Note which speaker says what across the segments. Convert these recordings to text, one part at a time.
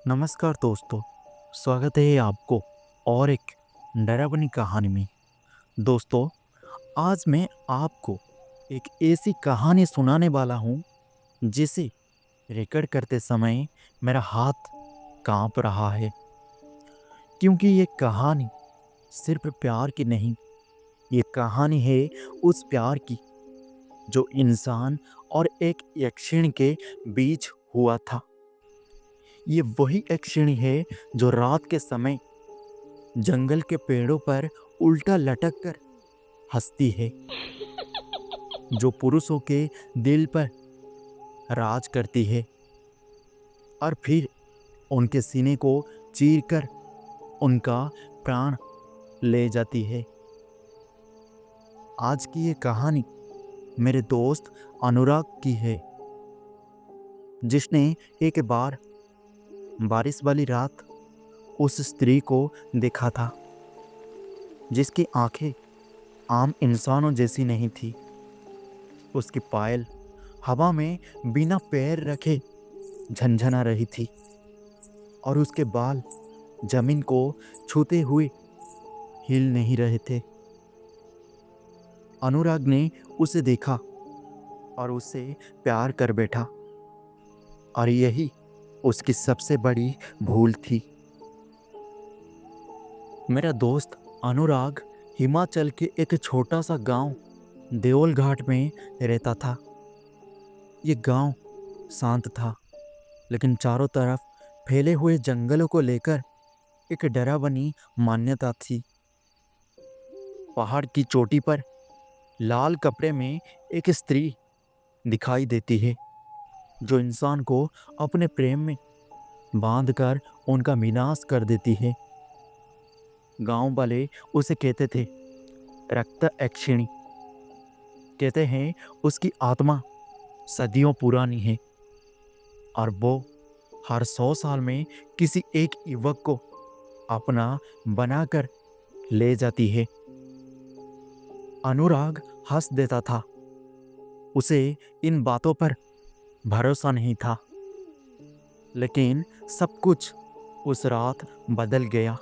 Speaker 1: नमस्कार दोस्तों, स्वागत है आपको और एक डरावनी कहानी में। दोस्तों, आज मैं आपको एक ऐसी कहानी सुनाने वाला हूँ जिसे रिकॉर्ड करते समय मेरा हाथ कांप रहा है, क्योंकि ये कहानी सिर्फ प्यार की नहीं, ये कहानी है उस प्यार की जो इंसान और एक यक्षिणी के बीच हुआ था। ये वही यक्षिणी है जो रात के समय जंगल के पेड़ों पर उल्टा लटक कर हंसती है, जो पुरुषों के दिल पर राज करती है और फिर उनके सीने को चीर कर उनका प्राण ले जाती है। आज की ये कहानी मेरे दोस्त अनुराग की है, जिसने एक बार बारिश वाली रात उस स्त्री को देखा था, जिसकी आंखें आम इंसानों जैसी नहीं थी। उसकी पायल हवा में बिना पैर रखे झनझना रही थी और उसके बाल जमीन को छूते हुए हिल नहीं रहे थे। अनुराग ने उसे देखा और उससे प्यार कर बैठा, और यही उसकी सबसे बड़ी भूल थी। मेरा दोस्त अनुराग हिमाचल के एक छोटा सा गांव देओल घाट में रहता था। ये गांव शांत था, लेकिन चारों तरफ फैले हुए जंगलों को लेकर एक डरावनी मान्यता थी। पहाड़ की चोटी पर लाल कपड़े में एक स्त्री दिखाई देती है, जो इंसान को अपने प्रेम में बांधकर उनका विनाश कर देती है। गांव वाले उसे कहते थे रक्त यक्षिणी। कहते हैं उसकी आत्मा सदियों पुरानी है और वो हर 100 साल में किसी एक युवक को अपना बनाकर ले जाती है। अनुराग हंस देता था, उसे इन बातों पर भरोसा नहीं था। लेकिन सब कुछ उस रात बदल गया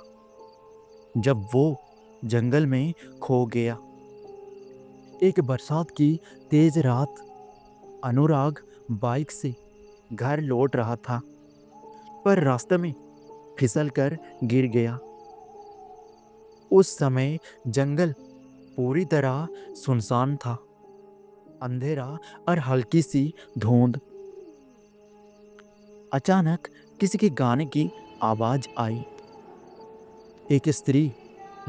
Speaker 1: जब वो जंगल में खो गया। एक बरसात की तेज रात, अनुराग बाइक से घर लौट रहा था, पर रास्ते में फिसल कर गिर गया। उस समय जंगल पूरी तरह सुनसान था, अंधेरा और हल्की सी धुंध। अचानक किसी के गाने की आवाज आई। एक स्त्री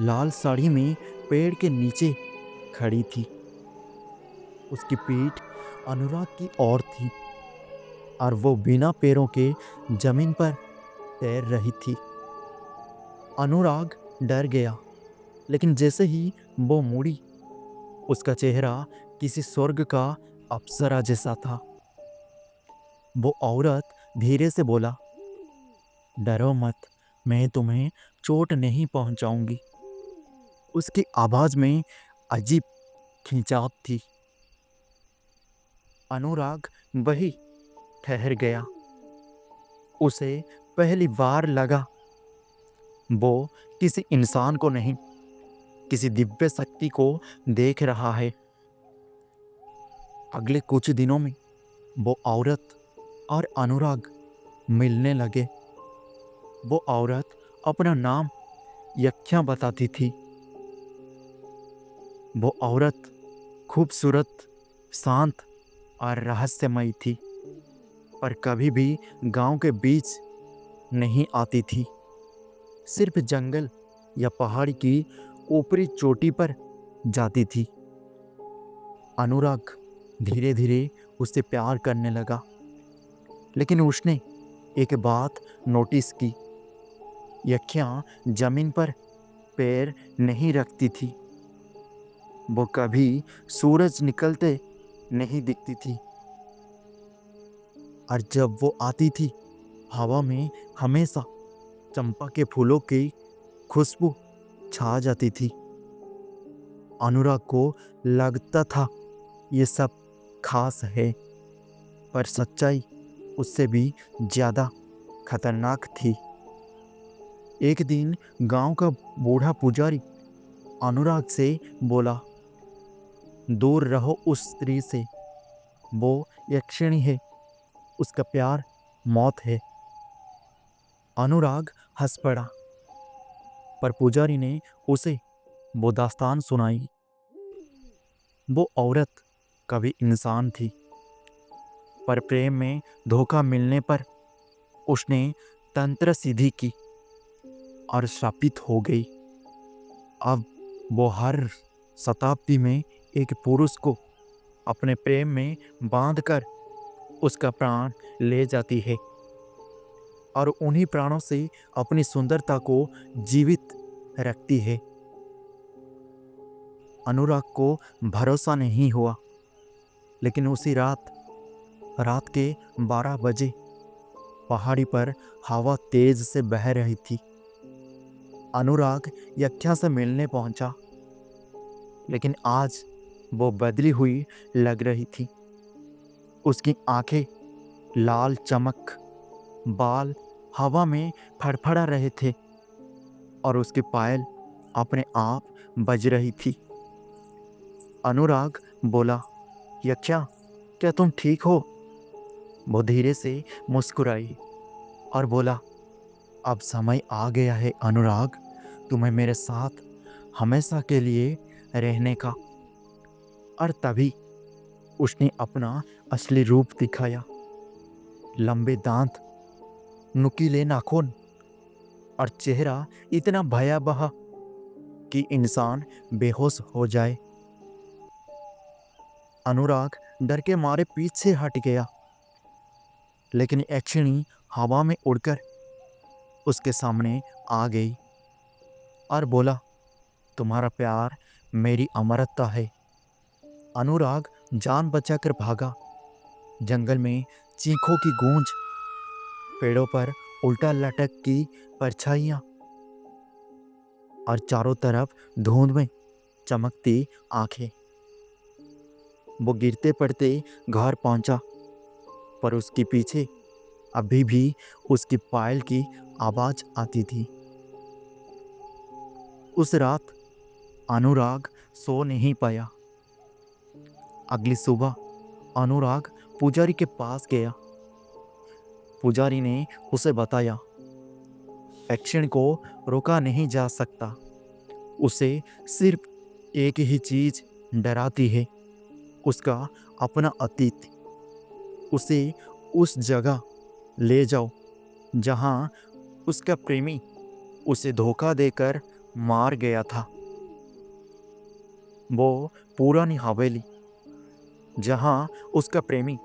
Speaker 1: लाल साड़ी में पेड़ के नीचे खड़ी थी। उसकी पीठ अनुराग की ओर थी और वो बिना पैरों के जमीन पर तैर रही थी। अनुराग डर गया, लेकिन जैसे ही वो मुड़ी, उसका चेहरा किसी स्वर्ग का अप्सरा जैसा था। वो औरत धीरे से बोला, डरो मत, मैं तुम्हें चोट नहीं पहुंचाऊंगी। उसकी आवाज में अजीब खिंचाव थी। अनुराग वही ठहर गया। उसे पहली बार लगा वो किसी इंसान को नहीं, किसी दिव्य शक्ति को देख रहा है। अगले कुछ दिनों में वो औरत और अनुराग मिलने लगे। वो औरत अपना नाम यख्या बताती थी। वो औरत खूबसूरत, शांत और रहस्यमयी थी, पर कभी भी गांव के बीच नहीं आती थी। सिर्फ जंगल या पहाड़ की ऊपरी चोटी पर जाती थी। अनुराग धीरे धीरे उससे प्यार करने लगा, लेकिन उसने एक बात नोटिस की। यख्या जमीन पर पैर नहीं रखती थी। वो कभी सूरज निकलते नहीं दिखती थी, और जब वो आती थी, हवा में हमेशा चंपा के फूलों की खुशबू छा जाती थी। अनुराग को लगता था ये सब खास है, पर सच्चाई उससे भी ज़्यादा खतरनाक थी। एक दिन गांव का बूढ़ा पुजारी अनुराग से बोला, दूर रहो उस स्त्री से, वो यक्षिणी है, उसका प्यार मौत है। अनुराग हंस पड़ा, पर पुजारी ने उसे वो दास्तान सुनाई। वो औरत कभी इंसान थी, पर प्रेम में धोखा मिलने पर उसने तंत्र सीधी की और शापित हो गई। अब वो हर शताब्दी में एक पुरुष को अपने प्रेम में बांधकर उसका प्राण ले जाती है और उन्हीं प्राणों से अपनी सुंदरता को जीवित रखती है। अनुराग को भरोसा नहीं हुआ, लेकिन उसी रात के 12 बजे पहाड़ी पर हवा तेज से बह रही थी। अनुराग यक्षा से मिलने पहुंचा, लेकिन आज वो बदली हुई लग रही थी। उसकी आंखें लाल चमक, बाल हवा में फड़फड़ा रहे थे और उसकी पायल अपने आप बज रही थी। अनुराग बोला, यक्षा, क्या तुम ठीक हो? वो धीरे से मुस्कुराई और बोला, अब समय आ गया है अनुराग, तुम्हें मेरे साथ हमेशा के लिए रहने का। और तभी उसने अपना असली रूप दिखाया। लंबे दांत, नुकीले नाखून और चेहरा इतना भयावह कि इंसान बेहोश हो जाए। अनुराग डर के मारे पीछे हट गया, लेकिन यक्षिणी हवा में उड़कर उसके सामने आ गई और बोला, तुम्हारा प्यार मेरी अमरता है। अनुराग जान बचाकर भागा। जंगल में चीखों की गूंज, पेड़ों पर उल्टा लटक की परछाइयां और चारों तरफ धुंध में चमकती आंखें। वो गिरते पड़ते घर पहुंचा, पर उसके पीछे अभी भी उसकी पायल की आवाज आती थी। उस रात अनुराग सो नहीं पाया। अगली सुबह अनुराग पुजारी के पास गया। पुजारी ने उसे बताया, यक्षिणी को रोका नहीं जा सकता, उसे सिर्फ एक ही चीज डराती है, उसका अपना अतीत। उसे उस जगह ले जाओ जहां उसका प्रेमी उसे धोखा देकर मार गया था। वो पुरानी हवेली जहां उसका प्रेमी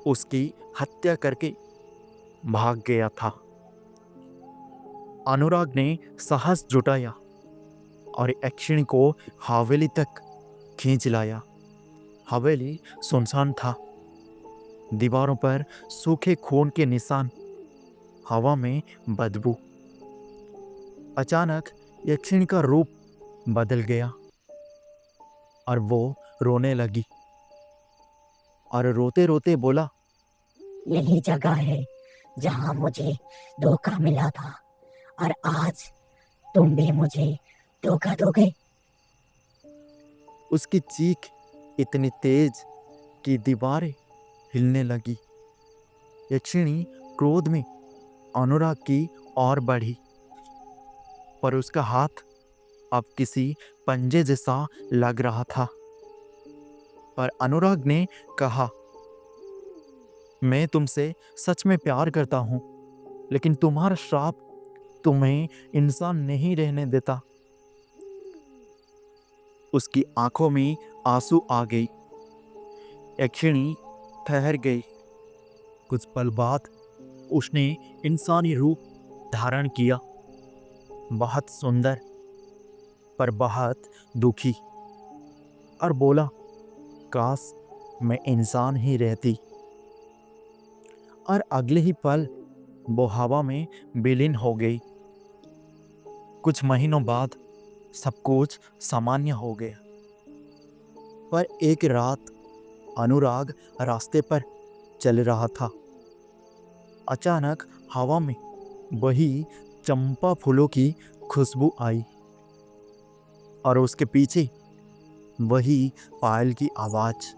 Speaker 1: उसकी हत्या करके भाग गया था। अनुराग ने साहस जुटाया और यक्षिणी को हवेली तक खींच लाया। हवेली सुनसान था, दीवारों पर सूखे खून के निशान, हवा में बदबू। अचानक यक्षिणी का रूप बदल गया और वो रोने लगी और रोते रोते बोला,
Speaker 2: यही जगह है जहां मुझे धोखा मिला था, और आज तुम भी मुझे धोखा दोगे।
Speaker 1: उसकी चीख इतनी तेज कि दीवारें हिलने लगी। यक्षिणी क्रोध में अनुराग की ओर बढ़ी, पर उसका हाथ अब किसी पंजे जैसा लग रहा था। पर अनुराग ने कहा, मैं तुमसे सच में प्यार करता हूं, लेकिन तुम्हारा श्राप तुम्हें इंसान नहीं रहने देता। उसकी आंखों में आंसू आ गई। यक्षिणी ठहर गई। कुछ पल बाद उसने इंसानी रूप धारण किया, बहुत सुंदर पर बहुत दुखी, और बोला, काश मैं इंसान ही रहती। और अगले ही पल वो हवा में विलीन हो गई। कुछ महीनों बाद सब कुछ सामान्य हो गया। पर एक रात अनुराग रास्ते पर चल रहा था। अचानक हवा में वही चंपा फूलों की खुशबू आई और उसके पीछे वही पायल की आवाज।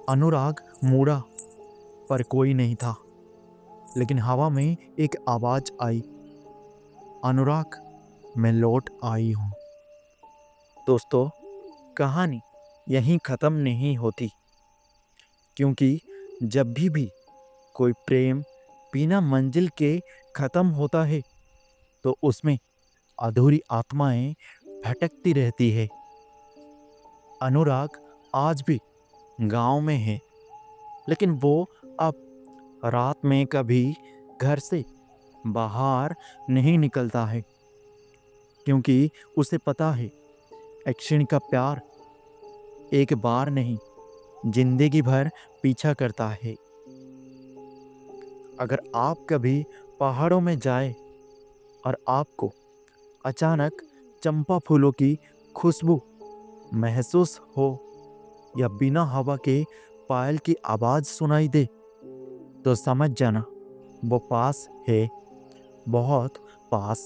Speaker 1: अनुराग मुड़ा पर कोई नहीं था, लेकिन हवा में एक आवाज आई, अनुराग मैं लौट आई हूँ। दोस्तों, कहानी यहीं ख़त्म नहीं होती, क्योंकि जब भी कोई प्रेम बिना मंजिल के ख़त्म होता है तो उसमें अधूरी आत्माएं भटकती रहती है। अनुराग आज भी गांव में है, लेकिन वो अब रात में कभी घर से बाहर नहीं निकलता है, क्योंकि उसे पता है एक्शन का प्यार एक बार नहीं, जिंदगी भर पीछा करता है। अगर आप कभी पहाड़ों में जाए और आपको अचानक चंपा फूलों की खुशबू महसूस हो या बिना हवा के पायल की आवाज़ सुनाई दे, तो समझ जाना वो पास है, बहुत पास।